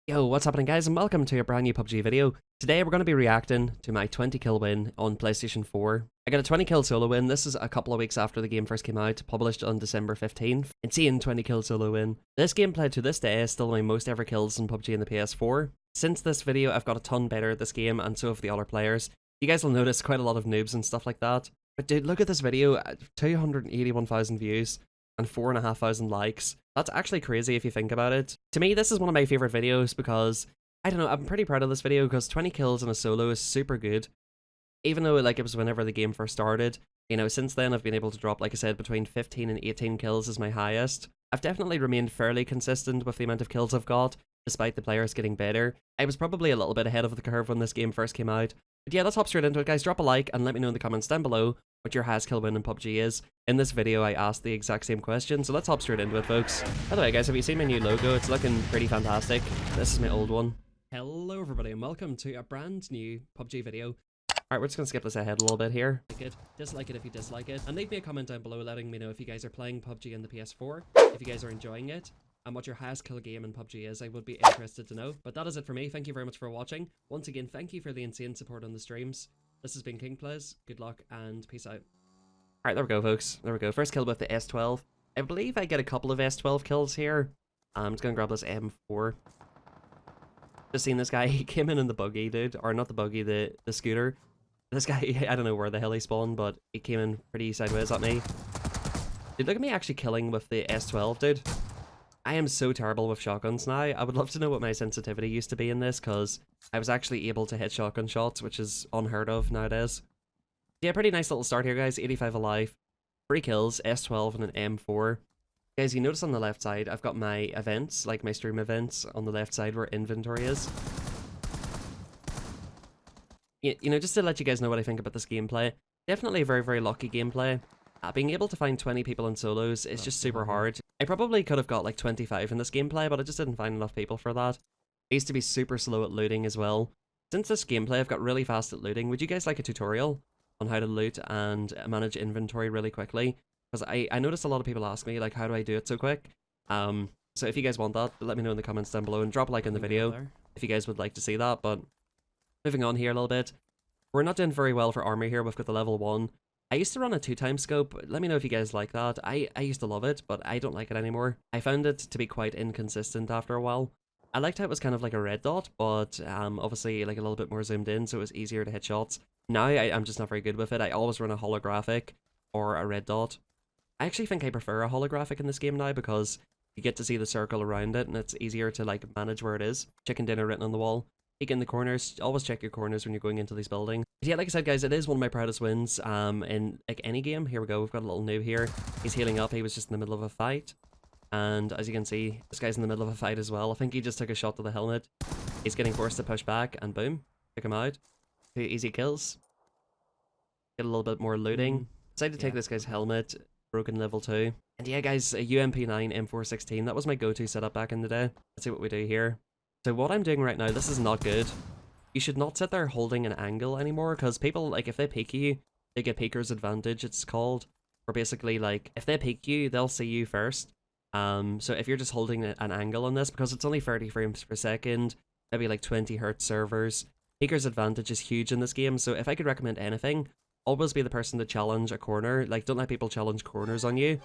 Yo, what's happening guys, and welcome to a brand new PUBG video. Today we're going to be reacting to my 20 kill win on PlayStation 4. I got a 20 kill solo win. This is a couple of weeks after the game first came out, published on December 15th. Insane 20 kill solo win. This gameplay to this day is still my most ever kills in PUBG in the PS4. Since this video I've got a ton better at this game, and so have the other players. You guys will notice quite a lot of noobs and stuff like that. But dude, look at this video, 281,000 views and 4,500 likes. That's actually crazy if you think about it. To me, this is one of my favorite videos because, I don't know, I'm pretty proud of this video because 20 kills in a solo is super good. Even though it was whenever the game first started, you know, since then I've been able to drop, like I said, between 15 and 18 kills is my highest. I've definitely remained fairly consistent with the amount of kills I've got, despite the players getting better. I was probably a little bit ahead of the curve when this game first came out. But yeah, let's hop straight into it, guys. Drop a like and let me know in the comments down below what your highest kill win in PUBG is. In this video, I asked the exact same question, so let's hop straight into it, folks. By the way, guys, have you seen my new logo? It's looking pretty fantastic. This is my old one. Hello, everybody, and welcome to a brand new PUBG video. Alright, we're just gonna skip this ahead a little bit here. Dislike it if you dislike it, and leave me a comment down below letting me know if you guys are playing PUBG in the PS4, if you guys are enjoying it, and what your highest kill game in PUBG is. I would be interested to know. But that is it for me. Thank you very much for watching. Once again, thank you for the insane support on the streams. This has been King Plays. Good luck and peace out. Alright, there we go, folks. There we go. First kill with the S12. I believe I get a couple of S12 kills here. I'm just gonna grab this M4. Just seen this guy. He came in the buggy, dude. Or not the buggy, the scooter. This guy, I don't know where the hell he spawned, but he came in pretty sideways at me. Dude, look at me actually killing with the S12, dude. I am so terrible with shotguns now. I would love to know what my sensitivity used to be in this, because I was actually able to hit shotgun shots, which is unheard of nowadays. Yeah, pretty nice little start here, guys. 85 alive, 3 kills, S12 and an M4. Guys, you notice on the left side, I've got my events, like my stream events, on the left side where inventory is. You know, just to let you guys know what I think about this gameplay. Definitely a very, very lucky gameplay. Being able to find 20 people in solos is just super hard. I probably could have got like 25 in this gameplay, but I just didn't find enough people for that. I used to be super slow at looting as well. Since this gameplay, I've got really fast at looting. Would you guys like a tutorial on how to loot and manage inventory really quickly? Because I noticed a lot of people ask me, like, how do I do it so quick? So if you guys want that, let me know in the comments down below and drop a like in the video if you guys would like to see that. But moving on here a little bit. We're not doing very well for armor here. We've got the level 1. I used to run a 2-time scope. Let me know if you guys like that. I used to love it, but I don't like it anymore. I found it to be quite inconsistent after a while. I liked how it was kind of like a red dot, but obviously like a little bit more zoomed in, so it was easier to hit shots. Now I'm just not very good with it. I always run a holographic or a red dot. I actually think I prefer a holographic in this game now because you get to see the circle around it, and it's easier to like manage where it is. Chicken dinner written on the wall. Peek in the corners. Always check your corners when you're going into these buildings. But yeah, like I said, guys, it is one of my proudest wins in like any game. Here we go. We've got a little noob here. He's healing up. He was just in the middle of a fight. And as you can see, this guy's in the middle of a fight as well. I think he just took a shot to the helmet. He's getting forced to push back, and boom. Took him out. 2 easy kills. Get a little bit more looting. Decided to take this guy's helmet. Broken level 2. And yeah, guys, a UMP9 M416. That was my go-to setup back in the day. Let's see what we do here. So what I'm doing right now, this is not good. You should not sit there holding an angle anymore, because people, like, if they peek you, they get peeker's advantage, it's called. Or basically, like, if they peek you, they'll see you first. So if you're just holding an angle on this, because it's only 30 frames per second, maybe like 20 hertz servers, peeker's advantage is huge in this game. So if I could recommend anything, always be the person to challenge a corner. Like, don't let people challenge corners on you.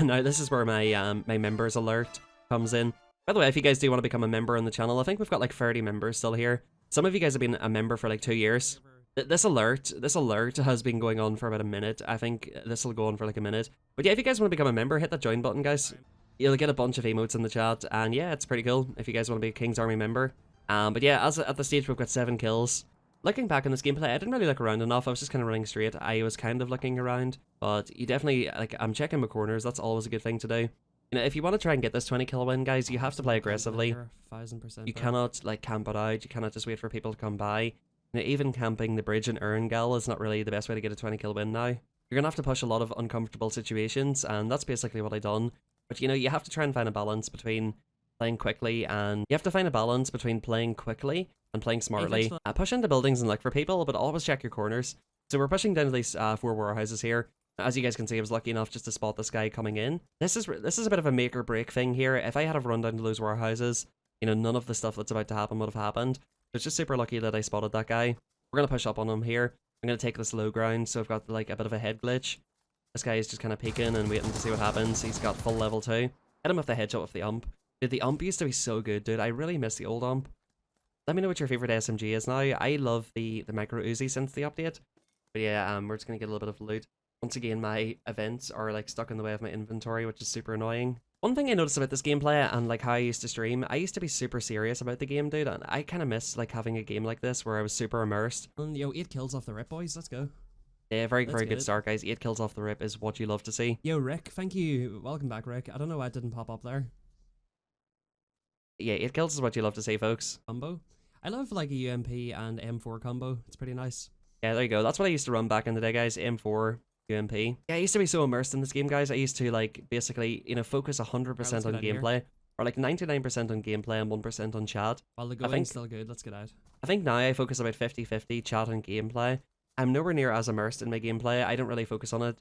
Now, this is where my my members alert comes in. By the way, if you guys do want to become a member on the channel, I think we've got like 30 members still here. Some of you guys have been a member for like 2 years. This alert has been going on for about a minute. I think this will go on for like a minute. But yeah, if you guys want to become a member, hit that join button, guys. You'll get a bunch of emotes in the chat, and yeah, it's pretty cool if you guys want to be a King's Army member. But yeah, as at the stage we've got 7 kills. Looking back on this gameplay, I didn't really look around enough. I was just kind of running straight. I was kind of looking around, but you definitely, like, I'm checking my corners. That's always a good thing to do. You know, if you want to try and get this 20 kill win, guys, you have to play aggressively. You cannot, like, camp it out. You cannot just wait for people to come by. You know, even camping the bridge in Erangel is not really the best way to get a 20 kill win now. You're going to have to push a lot of uncomfortable situations, and that's basically what I done. But, you know, you have to try and find a balance between playing quickly and... You have to find a balance between playing quickly and playing smartly. Push into buildings and look for people, but always check your corners. So we're pushing down to these 4 warehouses here. As you guys can see, I was lucky enough just to spot this guy coming in. This is a bit of a make or break thing here. If I had have run down to those warehouses, you know, none of the stuff that's about to happen would have happened. So it's just super lucky that I spotted that guy. We're going to push up on him here. I'm going to take this low ground, so I've got like a bit of a head glitch. This guy is just kind of peeking and waiting to see what happens. He's got full level 2. Hit him with the headshot with the ump. Dude, the ump used to be so good, dude. I really miss the old ump. Let me know what your favorite SMG is now. I love the micro Uzi since the update. But yeah, we're just going to get a little bit of loot. Once again, my events are like stuck in the way of my inventory, which is super annoying. One thing I noticed about this gameplay and like how I used to stream, I used to be super serious about the game, dude, and I kind of miss like having a game like this where I was super immersed. And yo, 8 kills off the rip, boys. Let's go. Yeah, very good start, guys. 8 kills off the rip is what you love to see. Yo, Rick, thank you. Welcome back, Rick. I don't know why it didn't pop up there. Yeah, 8 kills is what you love to see, folks. Combo. I love like a UMP and M4 combo. It's pretty nice. Yeah, there you go. That's what I used to run back in the day, guys. M4, UMP. Yeah, I used to be so immersed in this game, guys. I used to like basically, you know, focus 100% on gameplay, or like 99% on gameplay and 1% on chat. While the going's still good, let's get out. I think now I focus about 50-50 chat and gameplay. I'm nowhere near as immersed in my gameplay. I don't really focus on it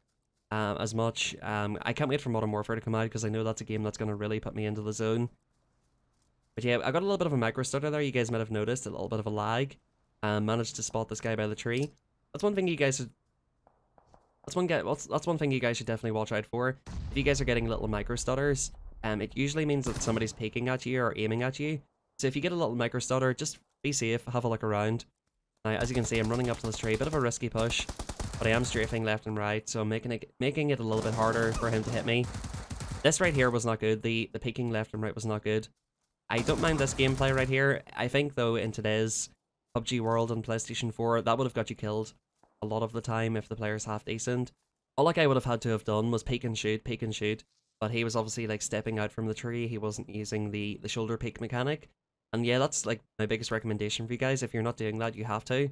as much. I can't wait for Modern Warfare to come out because I know that's a game that's going to really put me into the zone. But yeah, I got a little bit of a micro stutter there. You guys might have noticed a little bit of a lag. Managed to spot this guy by the tree. That's one thing you guys should. That's one thing you guys should definitely watch out for. If you guys are getting little micro stutters, it usually means that somebody's peeking at you or aiming at you. So if you get a little micro stutter, just be safe. Have a look around. Now, as you can see, I'm running up to this tree. Bit of a risky push, but I am strafing left and right, so I'm making it a little bit harder for him to hit me. This right here was not good. The peeking left and right was not good. I don't mind this gameplay right here. I think, though, in today's PUBG world on PlayStation 4, that would have got you killed a lot of the time if the player's half decent. All like I would have had to have done was peek and shoot, but he was obviously like stepping out from the tree. He wasn't using the shoulder peek mechanic. And yeah, that's like my biggest recommendation for you guys. If you're not doing that, you have to.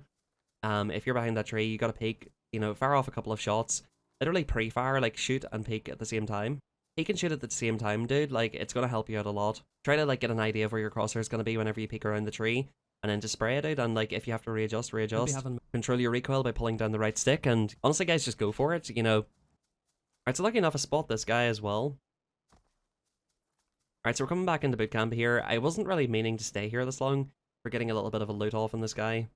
If you're behind that tree, you gotta peek, you know, fire off a couple of shots. Literally pre-fire, like shoot and peek at the same time. Peek and shoot at the same time, dude, like it's gonna help you out a lot. Try to like get an idea of where your crosshair is gonna be whenever you peek around the tree. And then just spray it out, and like if you have to readjust. Control your recoil by pulling down the right stick, and honestly guys, just go for it, you know. Alright, so lucky enough I spot this guy as well. Alright, so we're coming back into boot camp here. I wasn't really meaning to stay here this long. We're getting a little bit of a loot off on this guy.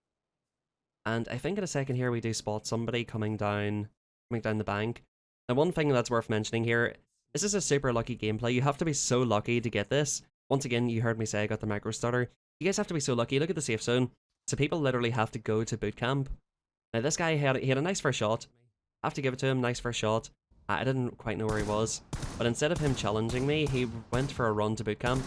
And I think in a second here we do spot somebody coming down the bank. Now one thing that's worth mentioning here, this is a super lucky gameplay. You have to be so lucky to get this. Once again, you heard me say I got the micro stutter. You guys have to be so lucky. Look at the safe zone. So people literally have to go to boot camp. Now this guy he had a nice first shot. I have to give it to him, nice first shot. I didn't quite know where he was, but instead of him challenging me, he went for a run to boot camp.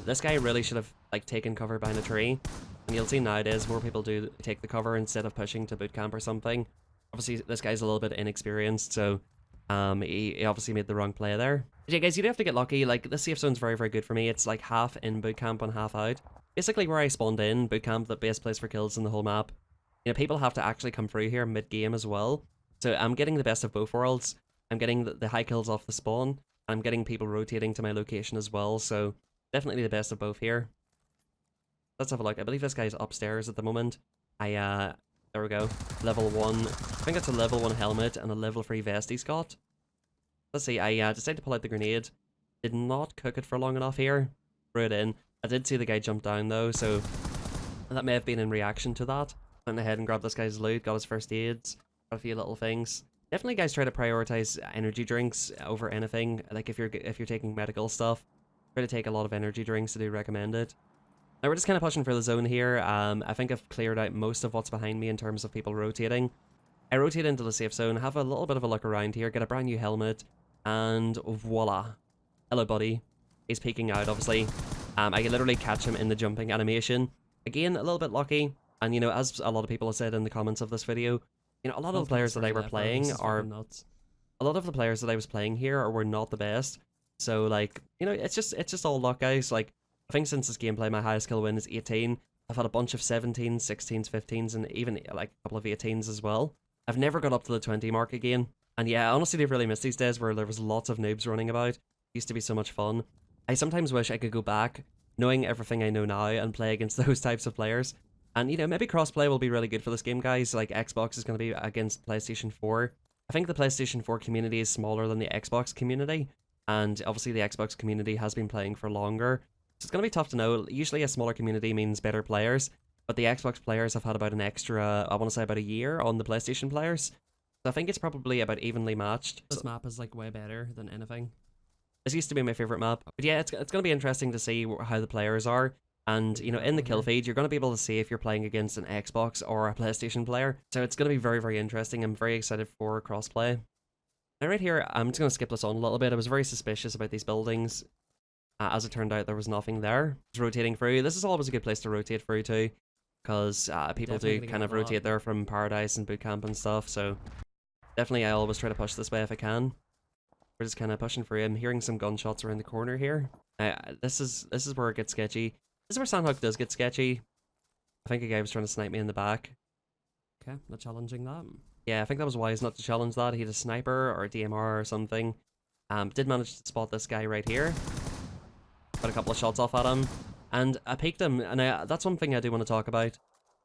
This guy really should have like taken cover behind a tree. And you'll see nowadays more people do take the cover instead of pushing to boot camp or something. Obviously this guy's a little bit inexperienced, so he obviously made the wrong play there. But yeah guys, you do have to get lucky. Like this safe zone's very good for me. It's like half in boot camp and half out. Basically where I spawned in, boot camp, the best place for kills in the whole map. You know, people have to actually come through here mid-game as well. So I'm getting the best of both worlds. I'm getting the high kills off the spawn. I'm getting people rotating to my location as well. So definitely the best of both here. Let's have a look. I believe this guy's upstairs at the moment. There we go. Level 1. I think it's a level 1 helmet and a level 3 vest he's got. Let's see. I decided to pull out the grenade. Did not cook it for long enough here. Threw it in. I did see the guy jump down though, so that may have been in reaction to that. Went ahead and grabbed this guy's loot, got his first aids, got a few little things. Definitely guys try to prioritize energy drinks over anything. Like if you're taking medical stuff, try to take a lot of energy drinks. I do recommend it. Now we're just kind of pushing for the zone here. I think I've cleared out most of what's behind me in terms of people rotating. I rotate into the safe zone, have a little bit of a look around here, get a brand new helmet, and voila. Hello buddy. He's peeking out obviously. I can literally catch him in the jumping animation. Again, a little bit lucky. And you know, as a lot of people have said in the comments of this video, you know, a lot of the players that I were playing are... A lot of the players that I was playing here were not the best. So like, you know, it's just all luck guys. Like, I think since this gameplay my highest kill win is 18. I've had a bunch of 17s, 16s, 15s, and even like a couple of 18s as well. I've never got up to the 20 mark again. And yeah, I honestly do really miss these days where there was lots of noobs running about. It used to be so much fun. I sometimes wish I could go back, knowing everything I know now, and play against those types of players. And, you know, maybe crossplay will be really good for this game, guys. Like, Xbox is going to be against PlayStation 4. I think the PlayStation 4 community is smaller than the Xbox community. And, obviously, the Xbox community has been playing for longer. So it's going to be tough to know. Usually a smaller community means better players, but the Xbox players have had about an extra, I want to say about a year on the PlayStation players. So I think it's probably about evenly matched. This map is like way better than anything. This used to be my favorite map. But yeah, it's going to be interesting to see how the players are. And, you know, in the kill feed, you're going to be able to see if you're playing against an Xbox or a PlayStation player. So it's going to be very, very interesting. I'm very excited for crossplay. Now right here, I'm just going to skip this on a little bit. I was very suspicious about these buildings. As it turned out, there was nothing there. Just rotating through. This is always a good place to rotate through too, because people Definitely do kind of rotate there from Paradise and Boot Camp and stuff. So definitely I always try to push this way if I can. We're just kind of pushing through. I'm hearing some gunshots around the corner here. This is where it gets sketchy. This is where Sandhook does get sketchy. I think a guy was trying to snipe me in the back. Okay, not challenging that. Yeah, I think that was wise not to challenge that. He had a sniper or a DMR or something. Did manage to spot this guy right here. Got a couple of shots off at him. And I peeked him, and that's one thing I do want to talk about.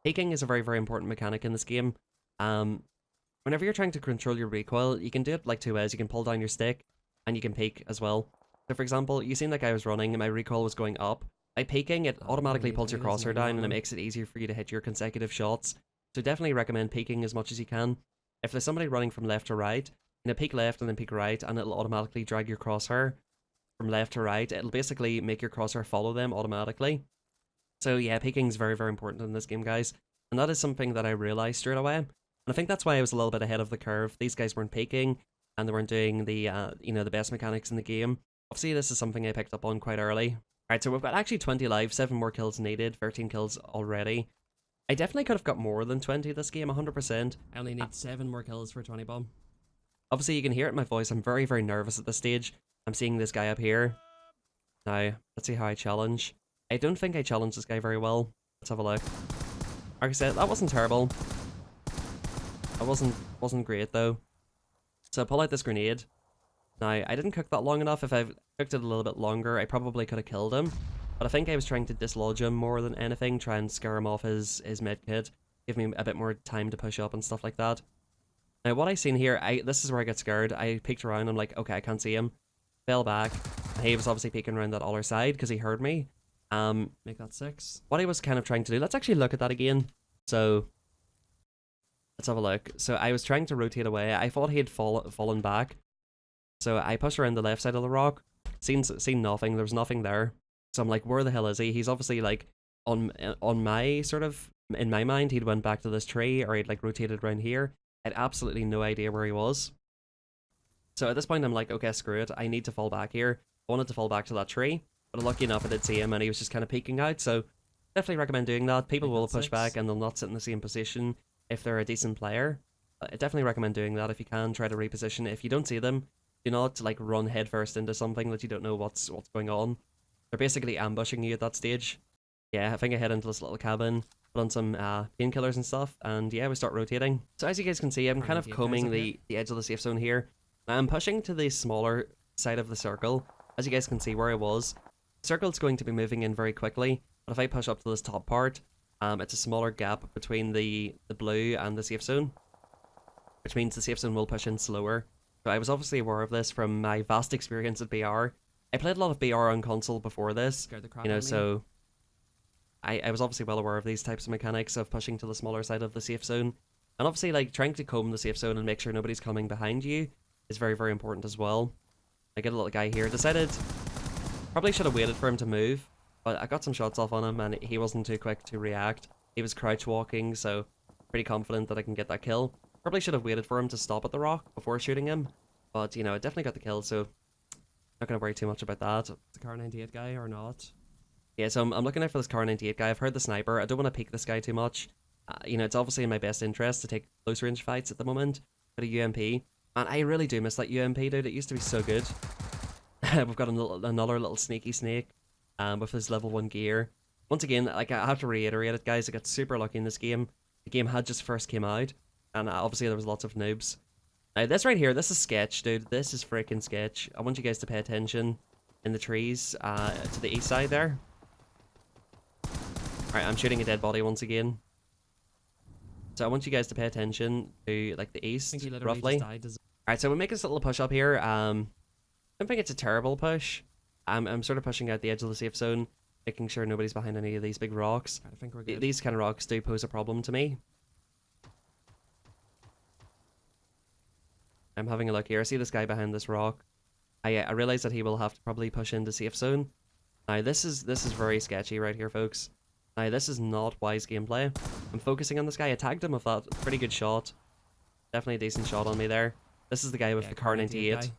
Peeking is a very, very important mechanic in this game. Whenever you're trying to control your recoil, you can do it like two ways. You can pull down your stick, and you can peek as well. So for example, you seen that guy was running, and my recoil was going up. By peeking, it automatically pulls your crosshair down, and it makes it easier for you to hit your consecutive shots. So definitely recommend peeking as much as you can. If there's somebody running from left to right, you know, peek left and then peek right, and it'll automatically drag your crosshair from left to right. It'll basically make your crosshair follow them automatically. So yeah, peeking is very, very important in this game, guys. And that is something that I realized straight away. And I think that's why I was a little bit ahead of the curve. These guys weren't peeking, and they weren't doing the, you know, the best mechanics in the game. Obviously, this is something I picked up on quite early. Alright, so we've got actually 20 live, 7 more kills needed, 13 kills already. I definitely could have got more than 20 this game, 100%. I only need 7 more kills for 20 bomb. Obviously, you can hear it in my voice. I'm very, very nervous at this stage. I'm seeing this guy up here. Now, let's see how I challenge. I don't think I challenged this guy very well. Let's have a look. Like I said, that wasn't terrible. That wasn't great, though. So I pull out this grenade. Now, I didn't cook that long enough. If I cooked it a little bit longer, I probably could have killed him. But I think I was trying to dislodge him more than anything, try and scare him off his medkit, give me a bit more time to push up and stuff like that. Now, what I seen here, this is where I get scared. I peeked around, I'm like, okay, I can't see him. Fell back. He was obviously peeking around that other side because he heard me. Make that 6. What he was kind of trying to do, let's actually look at that again. So, let's have a look. So I was trying to rotate away. I thought he had fallen back. So I pushed around the left side of the rock. Seen nothing. There was nothing there. So I'm like, where the hell is he? He's obviously like on my sort of, in my mind, he'd went back to this tree, or he'd like rotated around here. I had absolutely no idea where he was. So at this point I'm like, okay, screw it. I need to fall back here. I wanted to fall back to that tree, but lucky enough I did see him, and he was just kind of peeking out. So definitely recommend doing that. People will push back and they'll not sit in the same position if they're a decent player. I definitely recommend doing that if you can. Try to reposition. If you don't see them, do not like run headfirst into something that you don't know what's going on. They're basically ambushing you at that stage. Yeah, I think I head into this little cabin, put on some painkillers and stuff, and yeah, we start rotating. So as you guys can see, I'm kind of combing the edge of the safe zone here. I'm pushing to the smaller side of the circle. As you guys can see where I was, the circle's going to be moving in very quickly, but if I push up to this top part, it's a smaller gap between the blue and the safe zone, which means the safe zone will push in slower. So I was obviously aware of this from my vast experience at BR. I played a lot of BR on console before this, you know, so I was obviously well aware of these types of mechanics of pushing to the smaller side of the safe zone. And obviously, like, trying to comb the safe zone and make sure nobody's coming behind you is very, very important as well. I get a little guy here. Decided probably should have waited for him to move, but I got some shots off on him and he wasn't too quick to react. He was crouch walking, so pretty confident that I can get that kill. Probably should have waited for him to stop at the rock before shooting him, but you know, I definitely got the kill, so not gonna worry too much about that. The Car 98 guy or not? Yeah, so I'm looking out for this Car 98 guy. I've heard the sniper. I don't want to peek this guy too much. You know, it's obviously in my best interest to take close range fights at the moment. But a UMP, and I really do miss that UMP, dude. It used to be so good. We've got another little sneaky snake with his level 1 gear. Once again, like, I have to reiterate it, guys. I got super lucky in this game. The game had just first came out, and obviously there was lots of noobs. Now this right here, this is sketch, dude. This is freaking sketch. I want you guys to pay attention in the trees to the east side there. Alright, I'm shooting a dead body once again. So I want you guys to pay attention to like the east, roughly. Alright, so we'll make this little push up here. I don't think it's a terrible push. I'm sort of pushing out the edge of the safe zone. making sure nobody's behind any of these big rocks. I think we're good. These kind of rocks do pose a problem to me. I'm having a look here. I see this guy behind this rock. I realize that he will have to probably push into safe zone. Now this is very sketchy right here, folks. Now this is not wise gameplay. I'm focusing on this guy. I tagged him with that pretty good shot. Definitely a decent shot on me there. This is the guy with the Car 98. guy.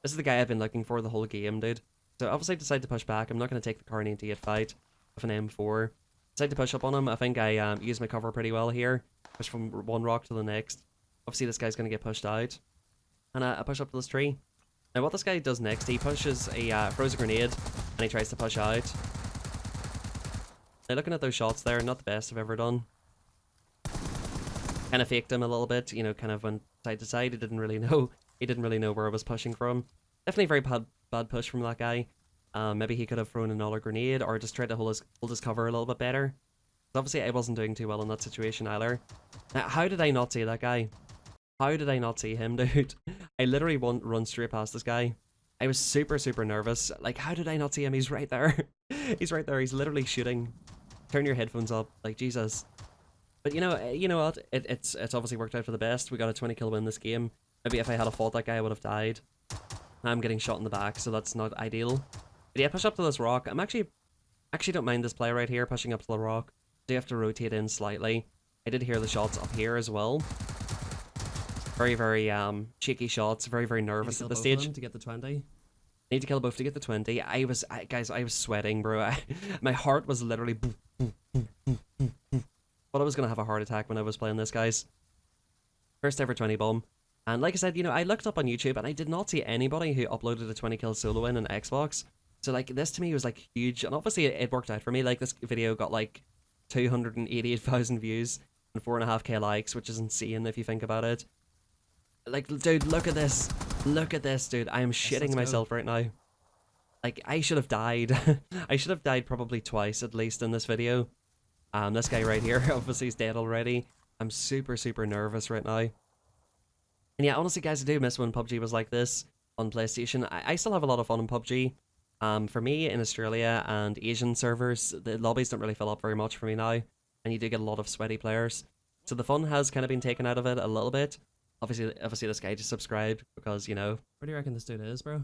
This is the guy I've been looking for the whole game, dude. So obviously I decided to push back. I'm not going to take the Car 98 fight with an M4. Decided to push up on him. I think I used my cover pretty well here. Push from one rock to the next. Obviously this guy's going to get pushed out. And I push up to this tree. Now what this guy does next, he pushes a frozen grenade and he tries to push out. Now looking at those shots there, not the best I've ever done. Kind of faked him a little bit, you know, kind of went side to side. He didn't really know where I was pushing from. Definitely a very bad push from that guy. Maybe he could have thrown another grenade or just tried to hold his cover a little bit better. But obviously I wasn't doing too well in that situation either. Now, how did I not see that guy? How did I not see him, dude? I literally run straight past this guy. I was super nervous. Like, how did I not see him? He's right there. He's right there. He's literally shooting. Turn your headphones up. Like, Jesus. But you know what? It's obviously worked out for the best. We got a 20 kill win this game. Maybe if I had fought that guy, I would have died. I'm getting shot in the back, so that's not ideal. But yeah, push up to this rock. I'm actually don't mind this play right here, pushing up to the rock. Do have to rotate in slightly. I did hear the shots up here as well. Very shaky shots. Very nervous at this stage. To get the 20. Need to kill both to get the 20. Guys, I was sweating, bro. My heart was literally. Thought I was gonna have a heart attack when I was playing this, guys. First ever 20 bomb. And like I said, you know, I looked up on YouTube and I did not see anybody who uploaded a 20 kill solo win on Xbox. So like this to me was like huge, and obviously it worked out for me. Like this video got like 288,000 views and 4.5k likes, which is insane if you think about it. Like, dude, look at this. Look at this, dude. I am shitting myself right now. Like, I should have died. I should have died probably twice at least in this video. This guy right here, obviously he's dead already. I'm super nervous right now. And yeah, honestly guys, I do miss when PUBG was like this on PlayStation. I still have a lot of fun in PUBG. For me, in Australia and Asian servers, the lobbies don't really fill up very much for me now. And you do get a lot of sweaty players. So the fun has kind of been taken out of it a little bit. Obviously this guy just subscribed because, you know... Where do you reckon this dude is, bro?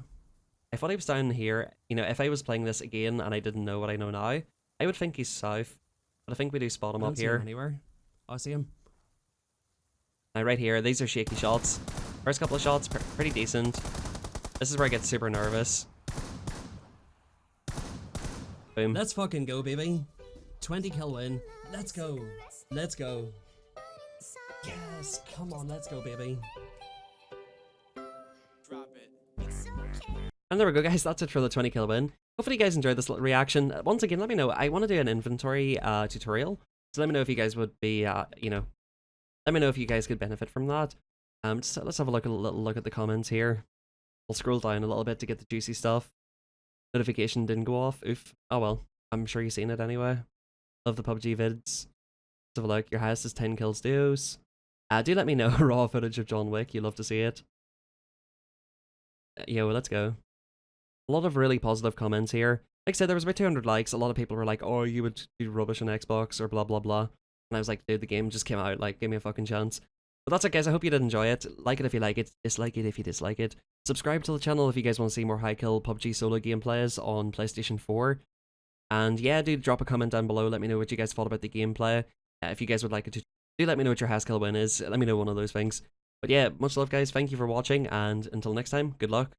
I thought he was down here. You know, if I was playing this again and I didn't know what I know now, I would think he's south. But I think we do spot him up here. Anywhere. Oh, I see him. Now right here, these are shaky shots. First couple of shots, pretty decent. This is where I get super nervous. Boom. Let's fucking go, baby. 20 kill win. Let's go. Let's go. Yes, come on, let's go, baby. Drop it. And there we go, guys. That's it for the 20 kill win. Hopefully you guys enjoyed this little reaction. Once again, let me know. I want to do an inventory tutorial. So let me know if you guys would be, you know, let me know if you guys could benefit from that. Let's have a little look at the comments here. We'll scroll down a little bit to get the juicy stuff. Notification didn't go off. Oof. Oh well. I'm sure you've seen it anyway. Love the PUBG vids. Let's have a look. Your highest is 10 kills duos. Do let me know raw footage of John Wick. You'd love to see it. Yo, let's go. A lot of really positive comments here. Like I said, there was about 200 likes. A lot of people were like, oh, you would do rubbish on Xbox or blah blah blah. And I was like, dude, the game just came out. Like, give me a fucking chance. But that's it, guys. I hope you did enjoy it. Like it if you like it. Dislike it if you dislike it. Subscribe to the channel if you guys want to see more high kill PUBG solo gameplays on PlayStation 4. And yeah, do drop a comment down below. Let me know what you guys thought about the gameplay. If you guys would like it to, do let me know what your highest kill win is. Let me know one of those things. But yeah, much love, guys. Thank you for watching. And until next time, good luck.